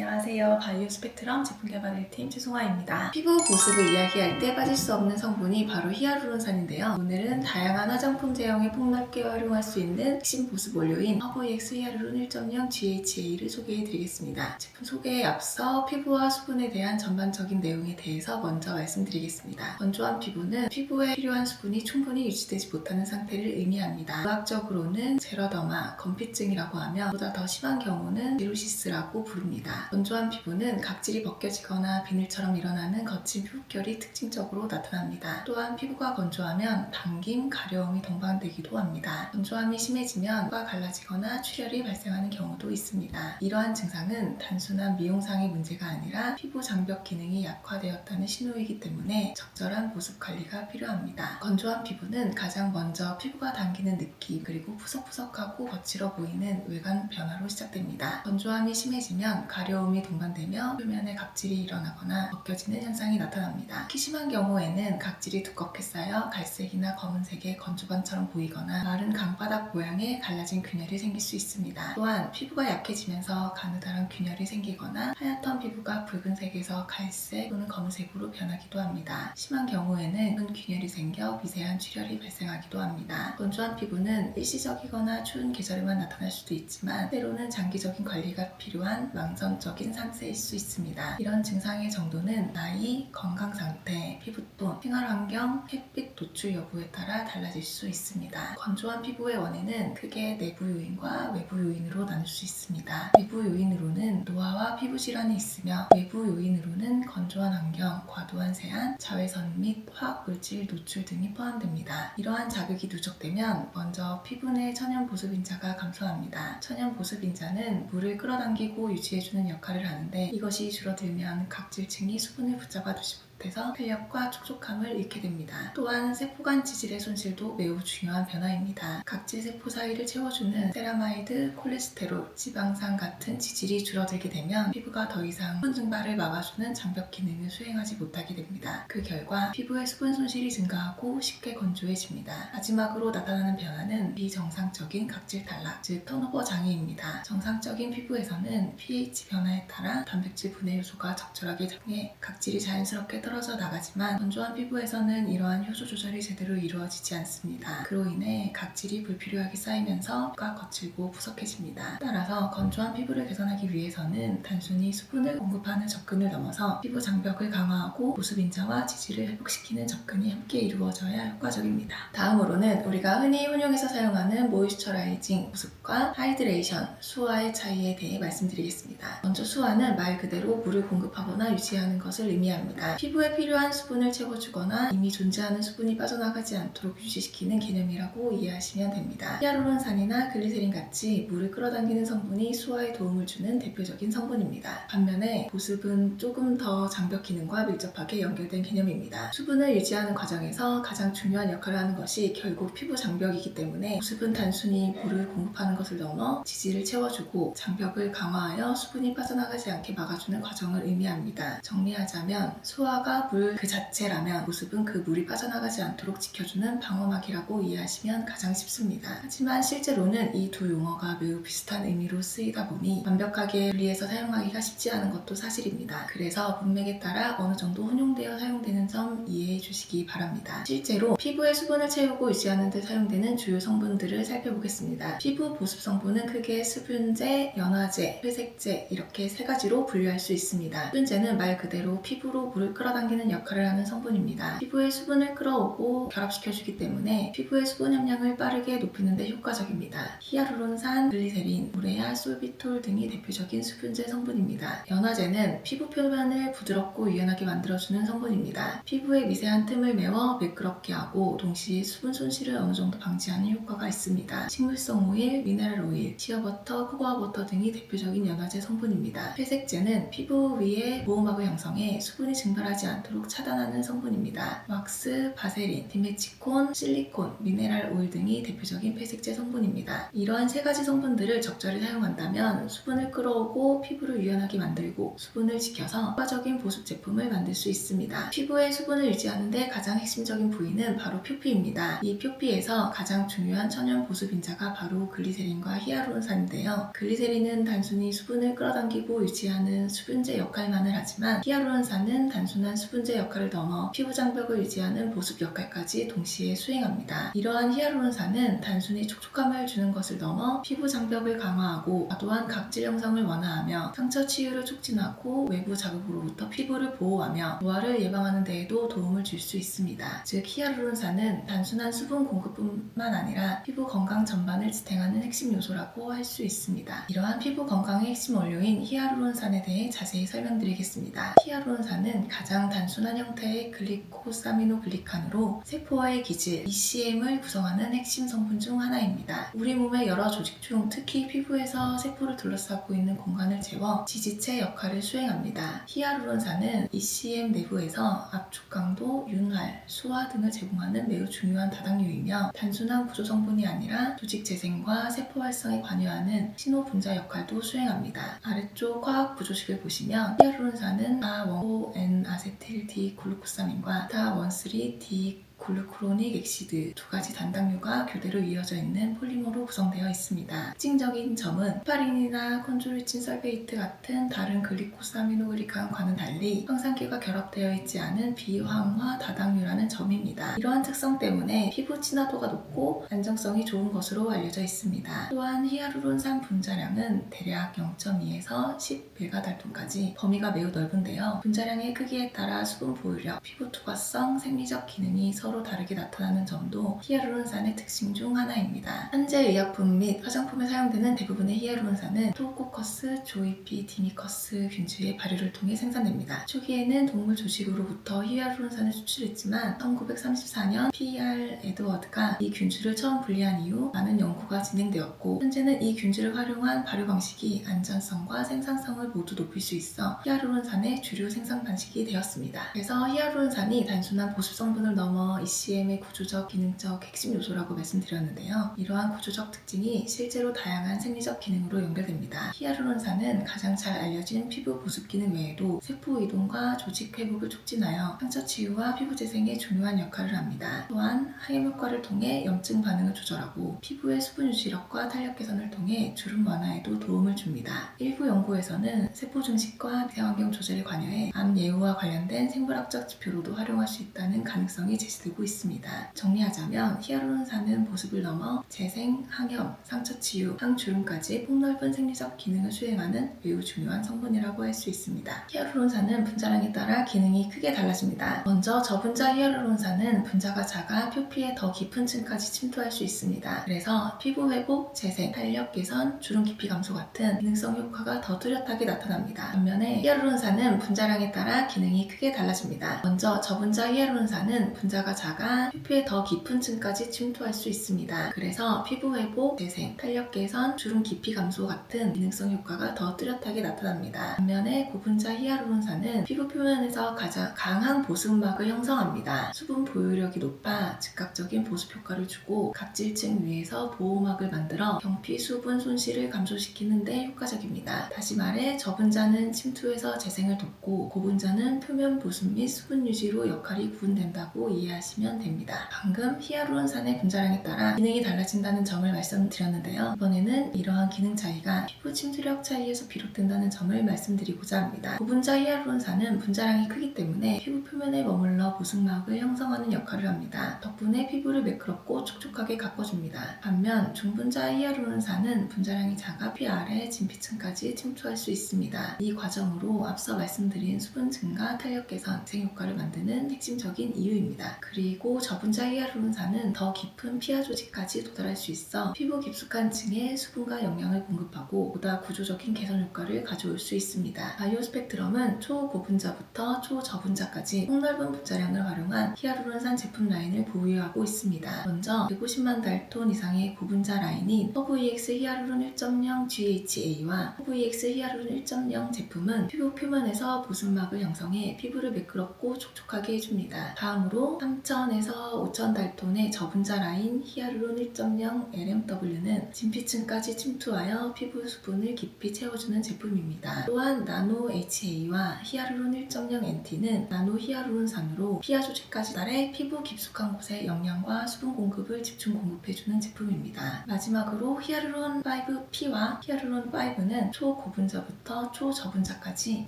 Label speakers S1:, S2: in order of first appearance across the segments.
S1: 안녕하세요. 바이오 스펙트럼 제품 개발 1팀 최송아입니다. 피부 보습을 이야기할 때 빠질 수 없는 성분이 바로 히알루론산인데요. 오늘은 다양한 화장품 제형에 폭넓게 활용할 수 있는 핵심 보습 원료인 허브EX 히알루론 1.0 GHA를 소개해드리겠습니다. 제품 소개에 앞서 피부와 수분에 대한 전반적인 내용에 대해서 먼저 말씀드리겠습니다. 건조한 피부는 피부에 필요한 수분이 충분히 유지되지 못하는 상태를 의미합니다. 의학적으로는 제러더마, 건피증이라고 하며 보다 더 심한 경우는 제루시스라고 부릅니다. 건조한 피부는 각질이 벗겨지거나 비늘처럼 일어나는 거친 피부결이 특징적으로 나타납니다. 또한 피부가 건조하면 당김, 가려움이 동반되기도 합니다. 건조함이 심해지면 피부가 갈라지거나 출혈이 발생하는 경우도 있습니다. 이러한 증상은 단순한 미용상의 문제가 아니라 피부 장벽 기능이 약화되었다는 신호이기 때문에 적절한 보습 관리가 필요합니다. 건조한 피부는 가장 먼저 피부가 당기는 느낌, 그리고 푸석푸석하고 거칠어 보이는 외관 변화로 시작됩니다. 건조함이 심해지면 가려움이 동반되며 표면에 각질이 일어나거나 벗겨지는 현상이 나타납니다. 특히 심한 경우에는 각질이 두껍게 쌓여 갈색이나 검은색의 건조반처럼 보이거나 마른 강바닥 모양의 갈라진 균열이 생길 수 있습니다. 또한 피부가 약해지면서 가느다란 균열이 생기거나 하얗던 피부가 붉은색에서 갈색 또는 검은색으로 변하기도 합니다. 심한 경우에는 균열이 생겨 미세한 출혈이 발생하기도 합니다. 건조한 피부는 일시적이거나 추운 계절에만 나타날 수도 있지만 때로는 장기적인 관리가 필요한 망성적인 상태일 수 있습니다. 이런 증상의 정도는 나이, 건강 상태, 피부톤, 생활환경, 햇빛 노출 여부에 따라 달라질 수 있습니다. 건조한 피부의 원인은 크게 내부 요인과 외부 요인으로 나눌 수 있습니다. 내부 요인으로는 노화와 피부 질환이 있으며 외부 요인으로는 건조한 환경, 과도한 세안, 자외선 및 화학물질 노출 등이 포함됩니다. 이러한 자극이 누적되면 먼저 피부 내 천연 보습인자가 감소합니다. 천연 보습인자는 물을 끌어당기고 유지해주는 역할을 하는데 이것이 줄어들면 각질층이 수분을 붙잡아 두지 못해서 탄력과 촉촉함을 잃게 됩니다. 또한 세포간 지질의 손실도 매우 중요한 변화입니다. 각질 세포 사이를 채워주는 세라마이드, 콜레스테롤, 지방산 같은 지질이 줄어들게 되면 피부가 더 이상 수분 증발을 막아주는 장벽 기능을 수행하지 못하게 됩니다. 그 결과 피부의 수분 손실이 증가하고 쉽게 건조해집니다. 마지막으로 나타나는 변화는 비정상적인 각질 탈락, 즉 턴오버 장애입니다. 정상적인 피부에서는 pH 변화에 따라 단백질 분해 요소가 적절하게 작용해 각질이 자연스럽게 떨어져 나가지만 건조한 피부에서는 이러한 효소 조절이 제대로 이루어지지 않습니다. 그로 인해 각질이 불필요하게 쌓이면서 피부가 거칠고 푸석해집니다. 따라서 건조한 피부를 개선하기 위해서는 단순히 수분을 공급하는 접근을 넘어서 피부 장벽을 강화하고 보습인자와 지질을 회복시키는 접근이 함께 이루어져야 효과적입니다. 다음으로는 우리가 흔히 혼용해서 사용하는 모이스처라이징 보습과 하이드레이션, 수화의 차이에 대해 말씀드리겠습니다. 먼저 수화는 말 그대로 물을 공급하거나 유지하는 것을 의미합니다. 피부에 필요한 수분을 채워주거나 이미 존재하는 수분이 빠져나가지 않도록 유지시키는 개념이라고 이해하시면 됩니다. 히알루론산이나 글리세린 같이 물을 끌어당기는 성분이 수화에 도움을 주는 대표적인 성분입니다. 반면에 보습은 조금 더 장벽 기능과 밀접하게 연결된 개념입니다. 수분을 유지하는 과정에서 가장 중요한 역할을 하는 것이 결국 피부 장벽이기 때문에 보습은 단순히 물을 공급하는 것을 넘어 지질을 채워주고 장벽을 강화하여 수분이 빠져나가지 않게 막아주는 과정을 의미합니다. 정리하자면 수화가 물 그 자체라면 보습은 그 물이 빠져나가지 않도록 지켜주는 방어막이라고 이해하시면 가장 쉽습니다. 하지만 실제로는 이 두 용어가 매우 비슷한 의미로 쓰이다 보니 완벽하게 분리해서 사용하기가 쉽지 않은 것도 사실입니다. 그래서 문맥에 따라 어느 정도 혼용되어 사용되는 점 이해해 주시기 바랍니다. 실제로 피부에 수분을 채우고 유지하는 데 사용되는 주요 성분들을 살펴보겠습니다. 피부 보습 성분은 크게 수분제, 연화제, 회색제 이렇게 세 가지로 분류할 수 있습니다. 수분제는 말 그대로 피부로 물을 끌어당기는 역할을 하는 성분입니다. 피부에 수분을 끌어오고 결합시켜주기 때문에 피부의 수분 함량을 빠르게 높이는 데 효과적입니다. 히알루론산, 글리세린, 우레아, 솔비톨 등이 대표적인 수분제 성분입니다. 연화제는 피부 표면을 부드럽고 유연하게 만들어주는 성분입니다. 피부의 미세한 틈을 메워 매끄럽게 하고 동시에 수분 손실을 어느 정도 방지하는 효과가 있습니다. 식물성 오일, 미네랄 오일, 시어버터, 코코아 버터 등이 대표적인 연화제 성분입니다. 회색제는 피부 위에 보호막을 형성해 수분이 증발하지 않도록 차단하는 성분입니다. 왁스, 바세린, 디메치콘, 실리콘, 미네랄 오일 등이 대표적인 폐색제 성분입니다. 이러한 세 가지 성분들을 적절히 사용한다면 수분을 끌어오고 피부를 유연하게 만들고 수분을 지켜서 효과적인 보습 제품을 만들 수 있습니다. 피부의 수분을 유지하는 데 가장 핵심적인 부위는 바로 표피입니다. 이 표피에서 가장 중요한 천연 보습 인자가 바로 글리세린과 히알루론산인데요. 글리세린은 단순히 수분을 끌어당기고 유지하는 수분제 역할만을 하지만 히알루론산은 단순한 수분제 역할을 넘어 피부 장벽을 유지하는 보습 역할까지 동시에 수행합니다. 이러한 히알루론산은 단순히 촉촉함을 주는 것을 넘어 피부 장벽을 강화하고 과도한 각질 형성을 완화하며 상처 치유를 촉진하고 외부 자극으로부터 피부를 보호하며 노화를 예방하는 데에도 도움을 줄 수 있습니다. 즉 히알루론산은 단순한 수분 공급뿐만 아니라 피부 건강 전반을 지탱하는 핵심 요소라고 할 수 있습니다. 이러한 피부 건강의 핵심 원료인 히알루론산에 대해 자세히 설명드리겠습니다. 히알루론산은 가장 단순한 형태의 글리코사미노글리칸으로 세포와의 기질 ECM을 구성하는 핵심 성분 중 하나입니다. 우리 몸의 여러 조직 중 특히 피부에서 세포를 둘러싸고 있는 공간을 채워 지지체 역할을 수행합니다. 히알루론산은 ECM 내부에서 압축 강도, 윤활, 수화 등을 제공하는 매우 중요한 다당류이며 단순한 구조 성분이 아니라 조직 재생과 세포 활성에 관여하는 신호 분자 역할도 수행합니다. 아래쪽 화학 구조식을 보시면 히알루론산은 다원N-아세틸-디글루코사민과 다원3-디 글루크로닉 액시드 두 가지 단당류가 교대로 이어져 있는 폴리머로 구성되어 있습니다. 특징적인 점은 헤파린이나 콘졸리친 설베이트 같은 다른 글리코사미노글리칸과는 달리 황산기가 결합되어 있지 않은 비황화 다당류라는 점입니다. 이러한 특성 때문에 피부 친화도가 높고 안정성이 좋은 것으로 알려져 있습니다. 또한 히알루론산 분자량은 대략 0.2에서 10메가달톤까지 범위가 매우 넓은데요. 분자량의 크기에 따라 수분 보유력, 피부 투과성, 생리적 기능이 서로 다르게 나타나는 점도 히알루론산의 특징 중 하나입니다. 현재 의약품 및 화장품에 사용되는 대부분의 히알루론산은 스토코커스 조이피디미커스 균주의 발효를 통해 생산됩니다. 초기에는 동물 조직으로부터 히알루론산을 수출했지만 1934년 P.R. 에드워드가 이 균주를 처음 분리한 이후 많은 연구가 진행되었고 현재는 이 균주를 활용한 발효 방식이 안전성과 생산성을 모두 높일 수 있어 히알루론산의 주류 생산 방식이 되었습니다. 그래서 히알루론산이 단순한 보습 성분을 넘어 ECM의 구조적, 기능적 핵심 요소라고 말씀드렸는데요. 이러한 구조적 특징이 실제로 다양한 생리적 기능으로 연결됩니다. 히알루론산은 가장 잘 알려진 피부 보습 기능 외에도 세포 이동과 조직 회복을 촉진하여 상처 치유와 피부 재생에 중요한 역할을 합니다. 또한 항염 효과를 통해 염증 반응을 조절하고 피부의 수분 유지력과 탄력 개선을 통해 주름 완화에도 도움을 줍니다. 일부 연구에서는 세포 증식과 미세환경 조절에 관여해 암 예후와 관련된 생물학적 지표로도 활용할 수 있다는 가능성이 제시되고 있습니다. 정리하자면 히알루론산은 보습을 넘어 재생, 항염, 상처 치유, 항주름까지 폭넓은 생리적 기능을 수행하는 매우 중요한 성분이라고 할 수 있습니다. 히알루론산은 분자량에 따라 기능이 크게 달라집니다. 먼저 저분자 히알루론산은 분자가 작아 표피의 더 깊은 층까지 침투할 수 있습니다. 그래서 피부 회복, 재생, 탄력 개선, 주름 깊이 감소 같은 기능성 효과가 더 뚜렷하게 나타납니다. 반면에 히알루론산은 분자량에 따라 기능이 크게 달라집니다. 먼저 저분자 히알루론산은 분자가 작아 표피의 더 깊은 층까지 침투할 수 있습니다. 그래서 피부 회복, 재생, 탄력 개선, 주름 깊이 감소 같은 기능성 효과가 더 뚜렷하게 나타납니다. 반면에 고분자 히알루론산은 피부 표면에서 가장 강한 보습막을 형성합니다. 수분 보유력이 높아 즉각적인 보습 효과를 주고 각질층 위에서 보호막을 만들어 경피 수분 손실을 감소시키는 데 효과적입니다. 다시 말해 저분자는 침투해서 재생을 돕고 고분자는 표면 보습 및 수분 유지로 역할이 구분된다고 이해하시면 됩니다. 방금 히알루론산의 분자량에 따라 기능이 달라진다는 점을 말씀드렸는데요. 이번에는 이러한 기능 차이가 피부 침투력 차이에서 비롯된다는 점을 말씀드리고자 합니다. 고분자 히알루론산은 분자량이 크기 때문에 피부 표면에 머물러 보습막을 형성하는 역할을 합니다. 덕분에 피부를 매끄럽고 촉촉하게 가꿔줍니다. 반면 중분자 히알루론산은 분자량이 작아 피 아래 진피층까지 침투할 수 있습니다. 이 과정으로 앞서 말씀드린 수분 증가, 탄력 개선, 재생 효과를 만드는 핵심적인 이유입니다. 그리고 저분자 히알루론산은 더 깊은 피하 조직까지 도달할 수 있어 피부 깊숙한 층에 수분과 영양을 공급하고 보다 구조적인 개선 효과를 가져올 수 있습니다. 바이오 스펙트럼은 초고분자부터 초저분자까지 폭넓은 분자량을 활용한 히알루론산 제품 라인을 보유하고 있습니다. 먼저 150만 달톤 이상의 고분자 라인인 허브EX 히알루론 1.0 GHA와 허브EX 히알루론 1.0 제품은 피부 표면에서 보습막을 형성해 피부를 매끄럽고 촉촉하게 해줍니다. 다음으로 3000에서 5000 달톤의 저분자 라인 히알루론 1.0 LMW는 진피층까지 침투하여 피부 수분을 깊이 채워주는 제품입니다. 또한 나노 HA와 히알루론 1.0 NT는 나노 히알루론산으로 피하 조직까지 달해 피부 깊숙한 곳에 영양과 수분 공급을 집중 공급해주는 제품입니다. 마지막으로 히알루론 5P와 히알루론 5는 초고분자부터 초저분자까지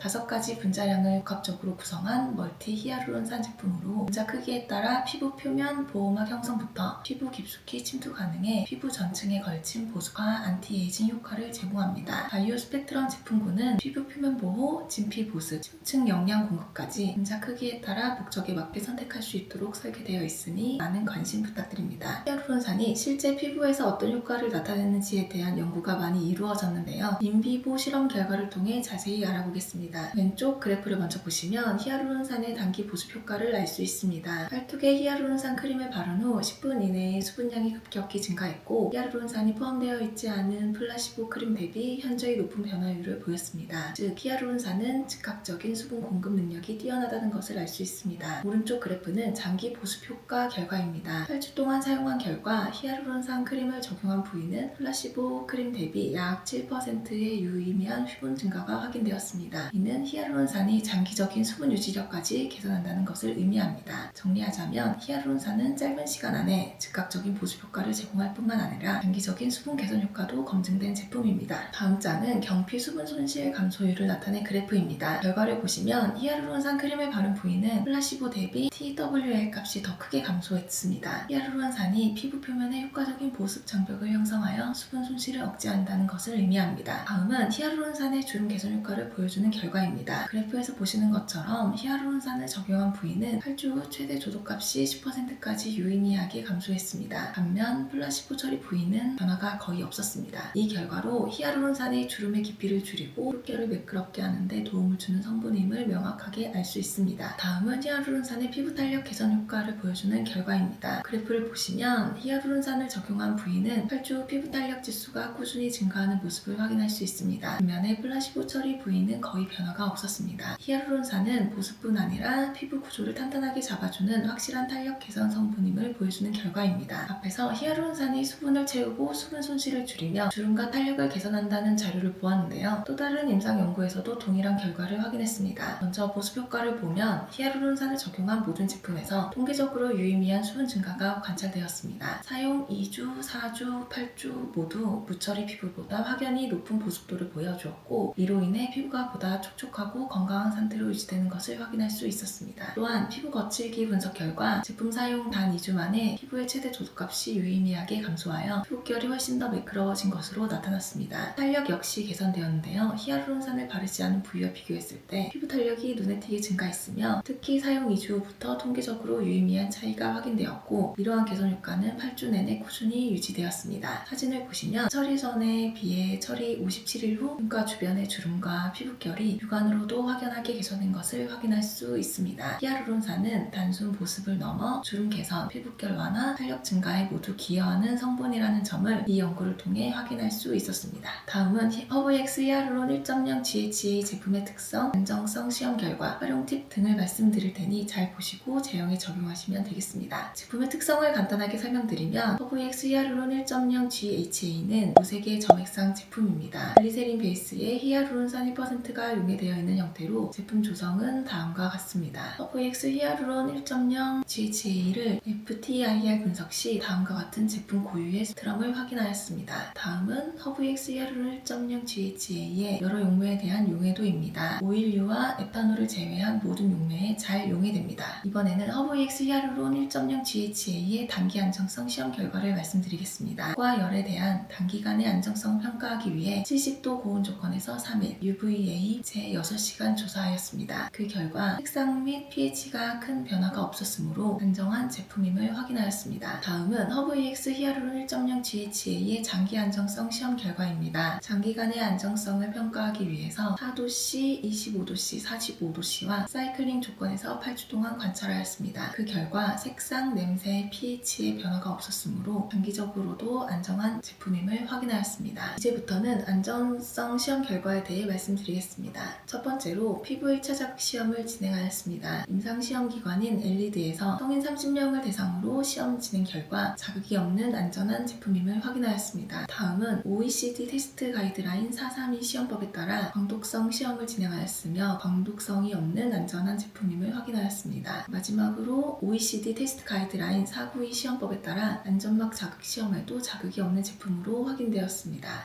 S1: 5가지 분자량을 복합적으로 구성한 멀티 히알루론산 제품으로 분자 크기에 따라 피부 표면 보호막 형성부터 피부 깊숙이 침투 가능해 피부 전층에 걸친 보습과 안티에이징 효과를 제공합니다. 바이오 스펙트럼 제품군은 피부 표면 보호, 진피 보습, 층 영양 공급까지 분자 크기에 따라 목적에 맞게 선택할 수 있도록 설계되어 있으니 많은 관심 부탁드립니다. 히알루론산이 실제 피부에서 어떤 효과를 나타내는지에 대한 연구가 많이 이루어졌는데요. 인비보 실험 결과를 통해 자세히 알아보겠습니다. 왼쪽 그래프를 먼저 보시면 히알루론산의 단기 보습 효과를 알 수 있습니다. 팔뚝에 히알루론산 크림을 바른 후 10분 이내에 수분량이 급격히 증가했고 히알루론산이 포함되어 있지 않은 플라시보 크림 대비 현저히 높은 변화율을 보였습니다. 즉 히알루론산은 즉각적인 수분 공급 능력이 뛰어나다는 것을 알 수 있습니다. 오른쪽 그래프는 장기 보습 효과 결과입니다. 8주 동안 사용한 결과 히알루론산 크림을 적용한 부위는 플라시보 크림 대비 약 7%의 유의미한 수분 증가가 확인되었습니다. 이는 히알루론산이 장기적인 수분 유지력까지 개선한다는 것을 의미합니다. 정리하자면 히알루론산은 짧은 시간 안에 즉각적인 보습 효과를 제공할 뿐만 아니라 장기적인 수분 개선 효과도 검증된 제품입니다. 다음 장은 경피 수분 손실 감소율을 나타낸 그래프입니다. 결과를 보시면 히알루론산 크림을 바른 부위는 플라시보 대비 TWL 값이 더 크게 감소했습니다. 히알루론산이 피부 표면에 효과적인 보습 장벽을 형성하여 수분 손실을 억제한다는 것을 의미합니다. 다음은 히알루론산의 주름 개선 효과를 보여주는 결과입니다. 그래프에서 보시는 것처럼 히알루론산을 적용한 부위는 8주 후 최대 조독값이 10%까지 유의미하게 감소했습니다. 반면 플라시보 처리 부위는 변화가 거의 없었습니다. 이 결과로 히알루론산이 주름의 깊이를 줄이고 핏결을 매끄럽게 하는 데 도움을 주는 성분임을 명확하게 알 수 있습니다. 다음은 히알루론산의 피부 탄력 개선 효과를 보여주는 결과입니다. 그래프를 보시면 히알루론산을 적용한 부위는 8주 후 피부 탄력 지수가 꾸준히 증가하는 모습을 확인할 수 있습니다. 반면에 플라시보 처리 부위는 거의 변화가 없었습니다. 히알루론산은 보습뿐 아니라 피부 구조를 탄탄하게 잡아주는 확실한 탄력 개선 성분임을 보여주는 결과입니다. 앞에서 히알루론산이 수분을 채우고 수분 손실을 줄이며 주름과 탄력을 개선한다는 자료를 보았는데요. 또 다른 임상 연구에서도 동일한 결과를 확인했습니다. 먼저 보습 효과를 보면 히알루론산을 적용한 모든 제품에서 통계적으로 유의미한 수분 증가가 관찰되었습니다. 사용 2주, 4주, 8주 모두 무처리 피부보다 확연히 높은 보습도를 보여주었고 이로 인해 피부가 보다 촉촉하고 건강한 상태로 유지되는 것을 확인할 수 있었습니다. 또한 피부 거칠기 분석 결과 제품 사용 단 2주 만에 피부의 최대 조독값이 유의미하게 감소하여 피부결이 훨씬 더 매끄러워진 것으로 나타났습니다. 탄력 역시 개선되었는데요. 히알루론산을 바르지 않은 부위와 비교했을 때 피부 탄력이 눈에 띄게 증가했으며 특히 사용 2주 후부터 통계적으로 유의미한 차이가 확인되었고 이러한 개선 효과는 8주 내내 꾸준히 유지되었습니다. 사진을 보시면 처리 전에 비해 처리 57일 후 눈가 주변의 주름과 피부결이 육안으로도 확연하게 개선된 것을 확인할 수 있습니다. 히알루론산은 단순 보습을 넘어 주름 개선, 피부결 완화, 탄력 증가에 모두 기여하는 성분이라는 점을 이 연구를 통해 확인할 수 있었습니다. 다음은 허브엑스 히알루론 1.0 GHA 제품의 특성, 안정성 시험 결과, 활용 팁 등을 말씀드릴 테니 잘 보시고 제형에 적용하시면 되겠습니다. 제품의 특성을 간단하게 설명드리면 허브엑스 히알루론 1.0 GHA는 무색의 점액상 제품입니다. 글리세린 베이스에 히알루론산 1%가 용해되어 있는 형태로 제품 조성은 다음과 같습니다. 허브엑스 히알루론 1.0 GHA를 FTIR 분석 시 다음과 같은 제품 고유의 스트럼을 확인하였습니다. 다음은 허브엑스 히알루론 1.0 GHA의 여러 용매에 대한 용해도입니다. 오일류와 에탄올을 제외한 모든 용매에 잘 용해됩니다. 이번에는 허브엑스 히알루론 1.0 GHA의 단기 안정성 시험 결과를 말씀드리겠습니다. 과 열에 대한 단기간의 안정성을 평가하기 위해 70도 고온 조건에서 3일, UVA 제 6시간 조사하였습니다. 그 결과 색상 및 pH가 큰 변화가 없었습니다. 없었으므로 안정한 제품임을 확인하였습니다. 다음은 허브EX 히아루론 1.0 GHA의 장기 안정성 시험 결과입니다. 장기간의 안정성을 평가하기 위해서 4도씨, 25도씨, 45도씨와 사이클링 조건에서 8주 동안 관찰하였습니다. 그 결과 색상, 냄새, pH의 변화가 없었으므로 장기적으로도 안정한 제품임을 확인하였습니다. 이제부터는 안전성 시험 결과에 대해 말씀드리겠습니다. 첫 번째로 피부 1차 자극 시험을 진행하였습니다. 임상시험기관인 엘리드에서 성인 30명을 대상으로 시험 진행 결과 자극이 없는 안전한 제품임을 확인하였습니다. 다음은 OECD 테스트 가이드라인 432 시험법에 따라 광독성 시험을 진행하였으며 광독성이 없는 안전한 제품임을 확인하였습니다. 마지막으로 OECD 테스트 가이드라인 492 시험법에 따라 안전막 자극 시험에도 자극이 없는 제품으로 확인되었습니다.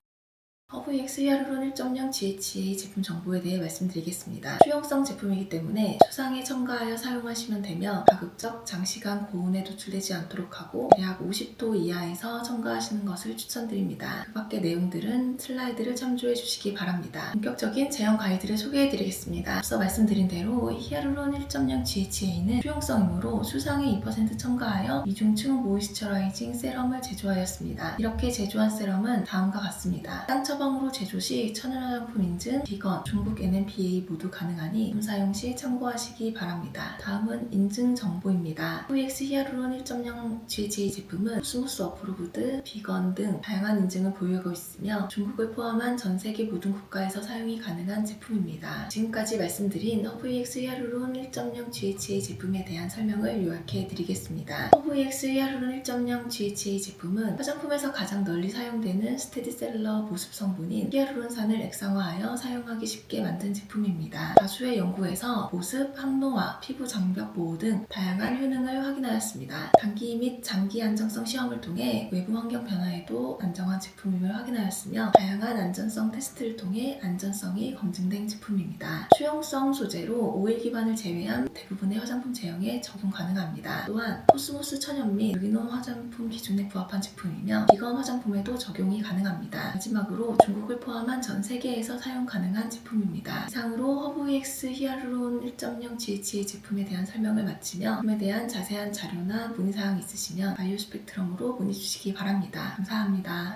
S1: 허브EX 히아루론 1.0 GHA 제품 정보에 대해 말씀드리겠습니다. 수용성 제품이기 때문에 수상에 첨가하여 사용하시면 되며 가급적 장시간 고온에 노출되지 않도록 하고 대략 50도 이하에서 첨가하시는 것을 추천드립니다. 그 밖의 내용들은 슬라이드를 참조해 주시기 바랍니다. 본격적인 제형 가이드를 소개해 드리겠습니다. 앞서 말씀드린 대로 히아루론 1.0 GHA는 수용성이므로 수상에 2% 첨가하여 이중층 모이스처라이징 세럼을 제조하였습니다. 이렇게 제조한 세럼은 다음과 같습니다. 처방으로 제조 시 천연화장품 인증, 비건, 중국 NMPA 모두 가능하니 사용 시 참고하시기 바랍니다. 다음은 인증 정보입니다. 허브EX 히아루론 1.0 GHA 제품은 스무스 어프로브드, 비건 등 다양한 인증을 보유하고 있으며 중국을 포함한 전 세계 모든 국가에서 사용이 가능한 제품입니다. 지금까지 말씀드린 허브EX 히아루론 1.0 GHA 제품에 대한 설명을 요약해 드리겠습니다. 허브EX 히아루론 1.0 GHA 제품은 화장품에서 가장 널리 사용되는 스테디셀러 보습 성분인 히아루론산을 액상화하여 사용하기 쉽게 만든 제품입니다. 다수의 연구에서 보습, 항노화, 피부 장벽 보호 등 다양한 효능을 확인하였습니다. 단기 및 장기 안정성 시험을 통해 외부 환경 변화에도 안정한 제품임을 확인하였으며 다양한 안전성 테스트를 통해 안전성이 검증된 제품입니다. 수용성 소재로 오일 기반을 제외한 대부분의 화장품 제형에 적용 가능합니다. 또한 코스모스 천연 및 유기농 화장품 기준에 부합한 제품이며 비건 화장품에도 적용이 가능합니다. 마지막으로 중국을 포함한 전 세계에서 사용 가능한 제품입니다. 이상으로 허브EX 히아루론 1.0 GHA 제품에 대한 설명을 마치며 제품에 대한 자세한 자료나 문의사항 있으시면 바이오 스펙트럼으로 문의 주시기 바랍니다. 감사합니다.